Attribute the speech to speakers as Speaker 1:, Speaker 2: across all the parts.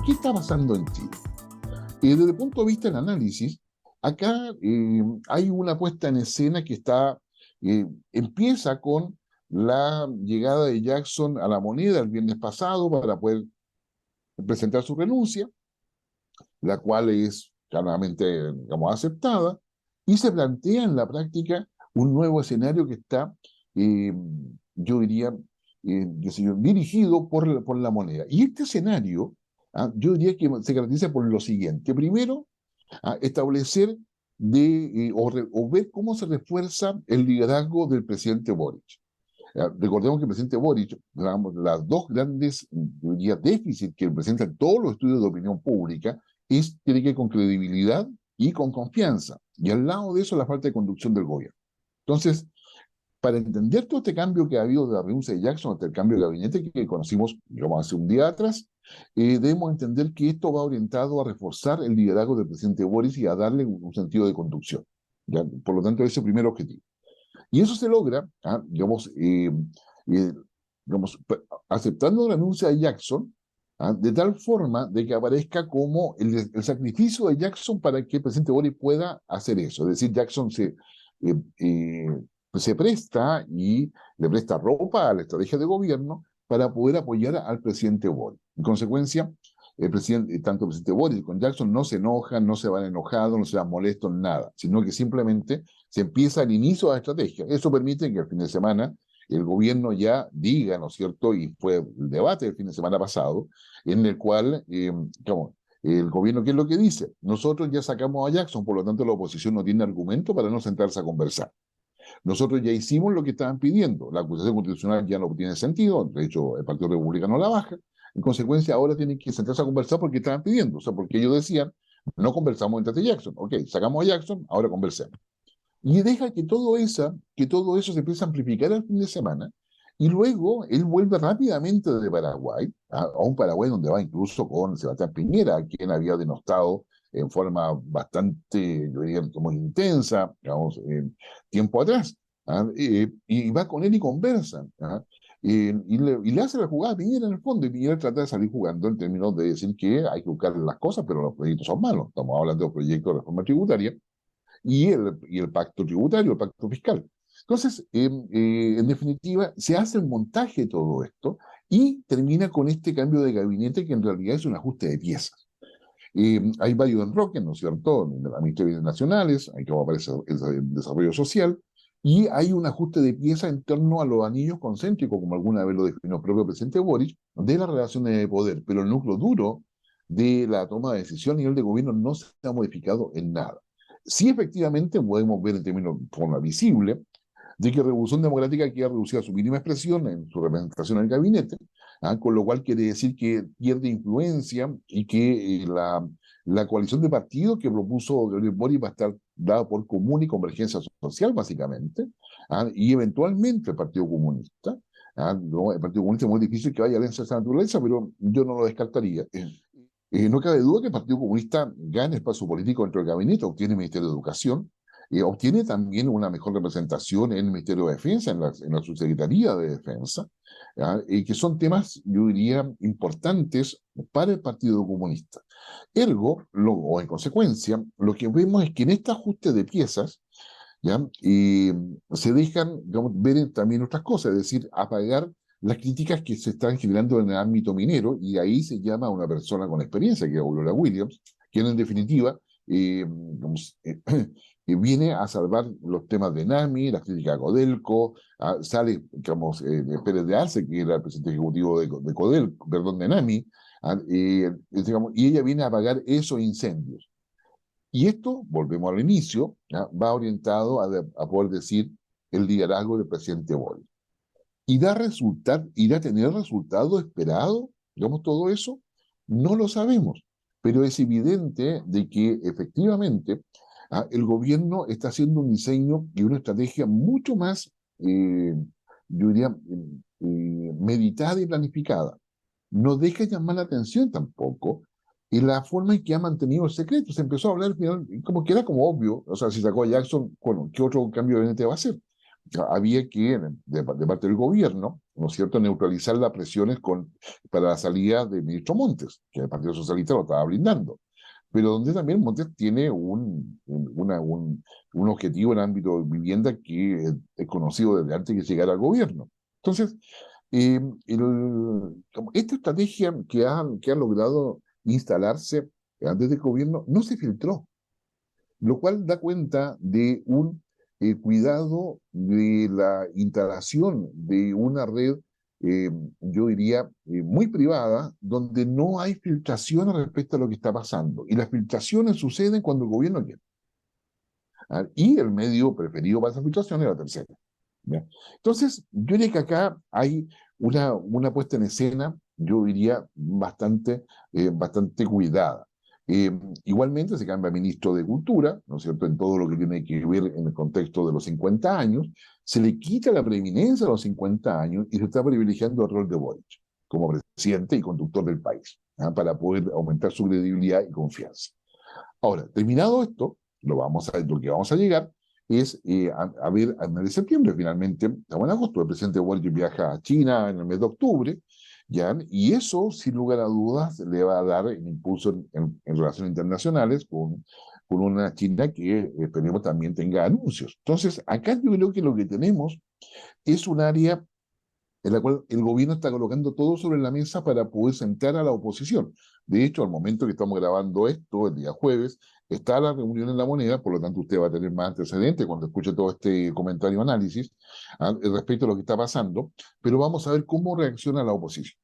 Speaker 1: ¿qué está pasando en Chile? Desde el punto de vista del análisis, acá hay una puesta en escena que empieza con la llegada de Jackson a La Moneda el viernes pasado para poder presentar su renuncia, la cual es claramente, digamos, aceptada, y se plantea en la práctica un nuevo escenario que está, eh, yo diría, dirigido por La Moneda. Y este escenario, yo diría que se caracteriza por lo siguiente. Primero, establecer o ver cómo se refuerza el liderazgo del presidente Boric. Recordemos que el presidente Boric, digamos, las dos grandes, yo diría, déficits que presentan todos los estudios de opinión pública tiene que ver con credibilidad y con confianza. Y al lado de eso, la falta de conducción del gobierno. Entonces, para entender todo este cambio que ha habido de la renuncia de Jackson hasta el cambio de gabinete que conocimos, digamos, hace un día atrás, debemos entender que esto va orientado a reforzar el liderazgo del presidente Boris y a darle un sentido de conducción. ¿Ya? Por lo tanto, ese es el primer objetivo. Y eso se logra, eh, digamos, aceptando la renuncia de Jackson, de tal forma de que aparezca como el sacrificio de Jackson para que el presidente Boris pueda hacer eso. Es decir, Jackson eh, eh, se presta y le presta ropa a la estrategia de gobierno para poder apoyar al presidente Boris. En consecuencia, tanto el presidente Boris con Jackson no se enojan, no se van enojados, no se van molestos, nada, sino que simplemente se empieza el inicio de la estrategia. Eso permite que el fin de semana el gobierno ya diga, ¿no es cierto? Y fue el debate del fin de semana pasado, en el cual, el gobierno, ¿qué es lo que dice? Nosotros ya sacamos a Jackson, por lo tanto la oposición no tiene argumento para no sentarse a conversar. Nosotros ya hicimos lo que estaban pidiendo. La acusación constitucional ya no tiene sentido. De hecho, el Partido Republicano la baja. En consecuencia, ahora tienen que sentarse a conversar porque estaban pidiendo. O sea, porque ellos decían, no conversamos entre Jackson. Ok, sacamos a Jackson, ahora conversemos. Y deja que todo eso se empiece a amplificar al fin de semana. Y luego él vuelve rápidamente de Paraguay, a un Paraguay donde va incluso con Sebastián Piñera, quien había denostado en forma bastante, yo diría, como intensa, digamos, tiempo atrás. Y va con él y conversan. Y le hace la jugada a Piñera en el fondo, y Piñera trata de salir jugando en términos de decir que hay que buscar las cosas, pero los proyectos son malos. Estamos hablando de un proyecto de reforma tributaria y el pacto tributario, el pacto fiscal. Entonces, en definitiva, se hace el montaje de todo esto y termina con este cambio de gabinete que en realidad es un ajuste de piezas. Hay varios enroques, ¿no es cierto? En la Ministerio de Bienes Nacionales, ahí como aparece el desarrollo social, y hay un ajuste de piezas en torno a los anillos concéntricos, como alguna vez lo definió el propio presidente Boric, de las relaciones de poder, pero el núcleo duro de la toma de decisión a nivel de gobierno no se ha modificado en nada. Sí, efectivamente, podemos ver en términos de forma visible de que Revolución Democrática queda reducida a su mínima expresión en su representación en el gabinete, con lo cual quiere decir que pierde influencia y que la coalición de partidos que propuso Gabriel Boric va a estar dada por Común y Convergencia Social, básicamente, y eventualmente el Partido Comunista. No, el Partido Comunista es muy difícil que vaya a alianza de esa naturaleza, pero yo no lo descartaría. No cabe duda que el Partido Comunista gana espacio político dentro del gabinete, obtiene el Ministerio de Educación, obtiene también una mejor representación en el Ministerio de Defensa, en la Subsecretaría de Defensa, que son temas, yo diría, importantes para el Partido Comunista. Ergo, o en consecuencia, lo que vemos es que en este ajuste de piezas, ¿ya? Se dejan, digamos, ver también otras cosas, es decir, apagar las críticas que se están generando en el ámbito minero, y ahí se llama a una persona con experiencia, que es Aurora Williams, quien en definitiva digamos, viene a salvar los temas de NAMI, las críticas a Codelco, sale, digamos, Pérez de Arce, que era el presidente ejecutivo de Codelco, perdón, de NAMI, digamos, y ella viene a apagar esos incendios. Y esto, volvemos al inicio, ¿ya? Va orientado a poder decir el liderazgo del presidente Boric. ¿Irá a tener resultado esperado? Digamos, todo eso, no lo sabemos, pero es evidente de que efectivamente el gobierno está haciendo un diseño y una estrategia mucho más, yo diría, meditada y planificada. No deja llamar la atención tampoco y la forma en que ha mantenido el secreto. Se empezó a hablar al final, como que era como obvio, o sea, si sacó a Jackson, bueno, ¿qué otro cambio de gabinete va a hacer? Había que, de parte del gobierno, ¿no es cierto?, neutralizar las presiones para la salida del ministro Montes, que el Partido Socialista lo estaba blindando, pero donde también Montes tiene un objetivo en el ámbito de vivienda que es conocido desde antes de llegar al gobierno. Entonces, eh, esta estrategia que ha logrado instalarse antes del gobierno no se filtró, lo cual da cuenta de un cuidado de la instalación de una red, eh, yo diría, muy privada, donde no hay filtraciones respecto a lo que está pasando. Y las filtraciones suceden cuando el gobierno quiere. ¿Ah? Y el medio preferido para esa filtración es la tercera. ¿Ya? Entonces, yo diría que acá hay una puesta en escena, yo diría, bastante cuidada. Eh, Igualmente se cambia ministro de Cultura, ¿no es cierto?, en todo lo que tiene que ver en el contexto de los 50 años, se le quita la preeminencia a los 50 años y se está privilegiando el rol de Boric como presidente y conductor del país, ¿ah? Para poder aumentar su credibilidad y confianza. Ahora, terminado esto, lo que vamos a llegar es a ver al mes de septiembre. Finalmente, estamos en agosto, el presidente Boric viaja a China en el mes de octubre, ¿ya? Y eso, sin lugar a dudas, le va a dar un impulso en relaciones internacionales con una China que esperemos también tenga anuncios. Entonces, acá yo creo que lo que tenemos es un área en la cual el gobierno está colocando todo sobre la mesa para poder sentar a la oposición. De hecho, al momento que estamos grabando esto, el día jueves, está la reunión en La Moneda, por lo tanto usted va a tener más antecedentes cuando escuche todo este comentario análisis respecto a lo que está pasando, pero vamos a ver cómo reacciona la oposición,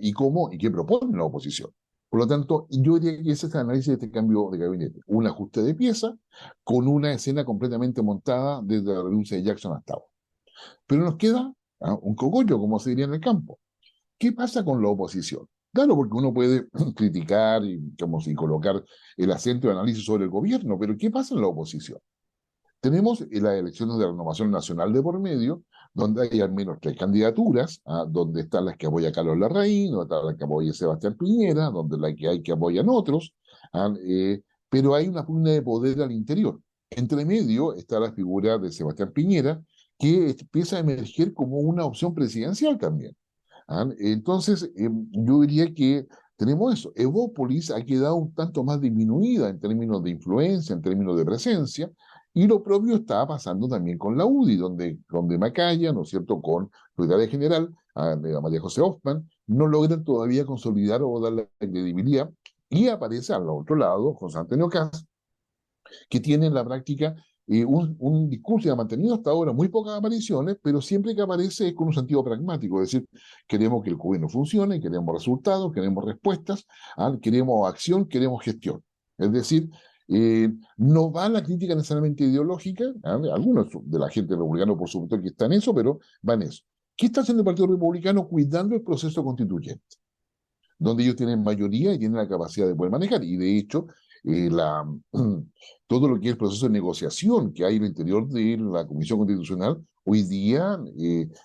Speaker 1: y qué propone la oposición. Por lo tanto, yo diría que ese es el análisis de este cambio de gabinete, un ajuste de pieza con una escena completamente montada desde la renuncia de Jackson hasta ahora. Pero nos queda un cogollo, como se diría en el campo. ¿Qué pasa con la oposición? Claro, porque uno puede criticar y colocar el acento de análisis sobre el gobierno, pero ¿qué pasa en la oposición? Tenemos las elecciones de Renovación Nacional de por medio, donde hay al menos tres candidaturas, donde están las que apoya Carlos Larraín, donde están las que apoya Sebastián Piñera, donde las que hay que apoyan otros, ah, eh, pero hay una pugna de poder al interior. Entre medio está la figura de Sebastián Piñera, que empieza a emerger como una opción presidencial también. Entonces, yo diría que tenemos eso. Evópolis ha quedado un tanto más disminuida en términos de influencia, en términos de presencia, y lo propio está pasando también con la UDI, donde Macaya, ¿no es cierto?, con su de general, de María José Hoffman, no logran todavía consolidar o dar la credibilidad, y aparece al otro lado José Antonio Caz, que tiene en la práctica un discurso que ha mantenido hasta ahora muy pocas apariciones, pero siempre que aparece es con un sentido pragmático, es decir, queremos que el gobierno funcione, queremos resultados, queremos respuestas, queremos acción, queremos gestión. Es decir, no va la crítica necesariamente ideológica, algunos de la gente republicana por supuesto que está en eso, pero va en eso. ¿Qué está haciendo el Partido Republicano? Cuidando el proceso constituyente, donde ellos tienen mayoría y tienen la capacidad de poder manejar. Y de hecho, eh, la, todo lo que es el proceso de negociación que hay en el interior de la Comisión Constitucional, hoy día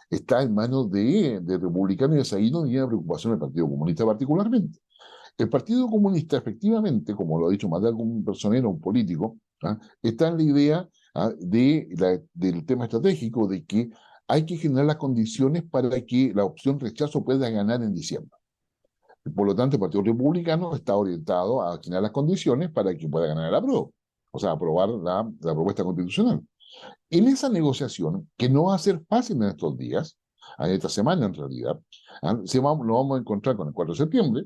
Speaker 1: está en manos de republicanos, y es ahí donde tiene la preocupación del Partido Comunista particularmente. El Partido Comunista, efectivamente, como lo ha dicho más de algún personero, un político, está en la idea del tema estratégico de que hay que generar las condiciones para que la opción rechazo pueda ganar en diciembre. Por lo tanto, el Partido Republicano está orientado a generar las condiciones para que pueda ganar el apruebo, o sea, aprobar la propuesta constitucional. En esa negociación, que no va a ser fácil en estos días, en esta semana en realidad, nos vamos a encontrar con el 4 de septiembre,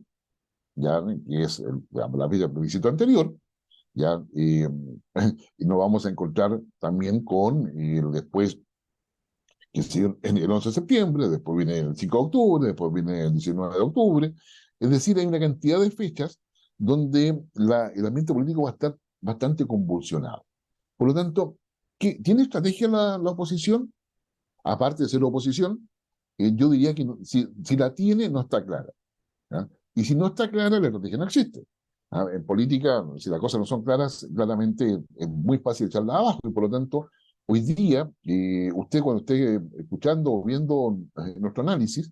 Speaker 1: ya, que es la fecha del plebiscito anterior, ya, y nos vamos a encontrar también con después, que sigue el 11 de septiembre, después viene el 5 de octubre, después viene el 19 de octubre. Es decir, hay una cantidad de fechas donde el ambiente político va a estar bastante convulsionado. Por lo tanto, ¿tiene estrategia la oposición? Aparte de ser oposición, yo diría que si la tiene, no está clara. ¿Ya? Y si no está clara, la estrategia no existe. En política, si las cosas no son claras, claramente es muy fácil echarla abajo, y por lo tanto, hoy día, usted cuando esté escuchando o viendo nuestro análisis,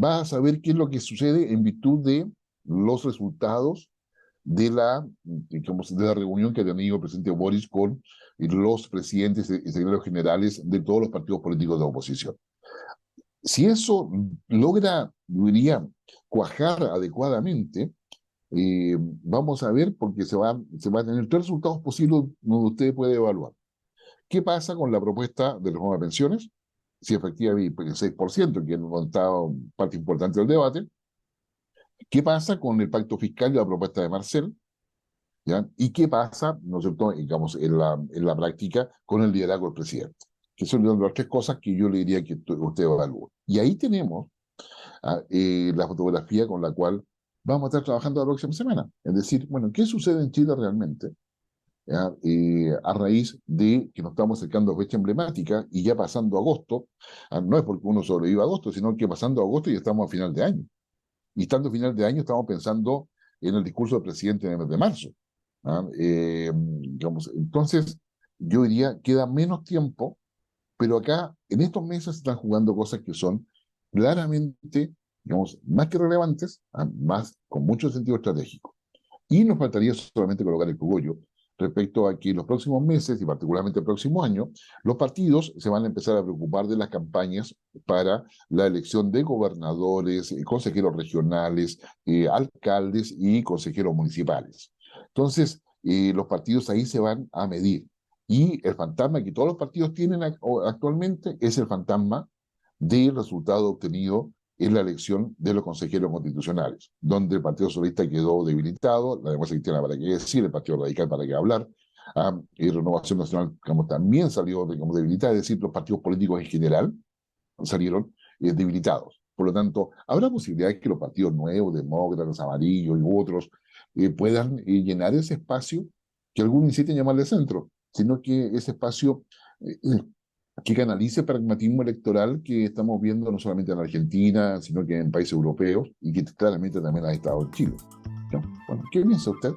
Speaker 1: va a saber qué es lo que sucede en virtud de los resultados de la reunión que ha tenido el presidente Boris con los presidentes y secretarios generales de todos los partidos políticos de oposición. Si eso logra, diría, cuajar adecuadamente, vamos a ver, porque se va a tener tres resultados posibles donde usted puede evaluar. ¿Qué pasa con la propuesta de reforma de pensiones? Si efectivamente el 6%, que no está parte importante del debate. ¿Qué pasa con el pacto fiscal y la propuesta de Marcel? ¿Ya? ¿Y qué pasa, no es cierto, digamos, en la práctica con el liderazgo del presidente? Que son las tres cosas que yo le diría que usted evalúe. Y ahí tenemos la fotografía con la cual vamos a estar trabajando la próxima semana. Es decir, bueno, ¿qué sucede en Chile realmente? ¿Ya? A raíz de que nos estamos acercando a fecha emblemática y ya pasando agosto, no es porque uno sobreviva a agosto, sino que pasando agosto ya estamos a final de año. Y estando a final de año estamos pensando en el discurso del presidente en el mes de marzo. Digamos, entonces, yo diría, queda menos tiempo, pero acá, en estos meses, se están jugando cosas que son claramente, digamos, más que relevantes, más con mucho sentido estratégico. Y nos faltaría solamente colocar el cogollo respecto a que los próximos meses, y particularmente el próximo año, los partidos se van a empezar a preocupar de las campañas para la elección de gobernadores, consejeros regionales, alcaldes y consejeros municipales. Entonces, los partidos ahí se van a medir. Y el fantasma que todos los partidos tienen actualmente es el fantasma del resultado obtenido en la elección de los consejeros constitucionales, donde el Partido Socialista quedó debilitado, la democracia cristiana para qué decir, el Partido Radical para qué hablar, y Renovación Nacional digamos, también salió digamos, debilitada, es decir, los partidos políticos en general salieron debilitados. Por lo tanto, habrá posibilidades que los partidos nuevos, demócratas, amarillos y otros, puedan llenar ese espacio que algunos insisten en llamarle centro, sino que ese espacio que canalice el pragmatismo electoral que estamos viendo no solamente en Argentina, sino que en países europeos y que claramente también ha estado en Chile. ¿No? Bueno, ¿qué piensa usted?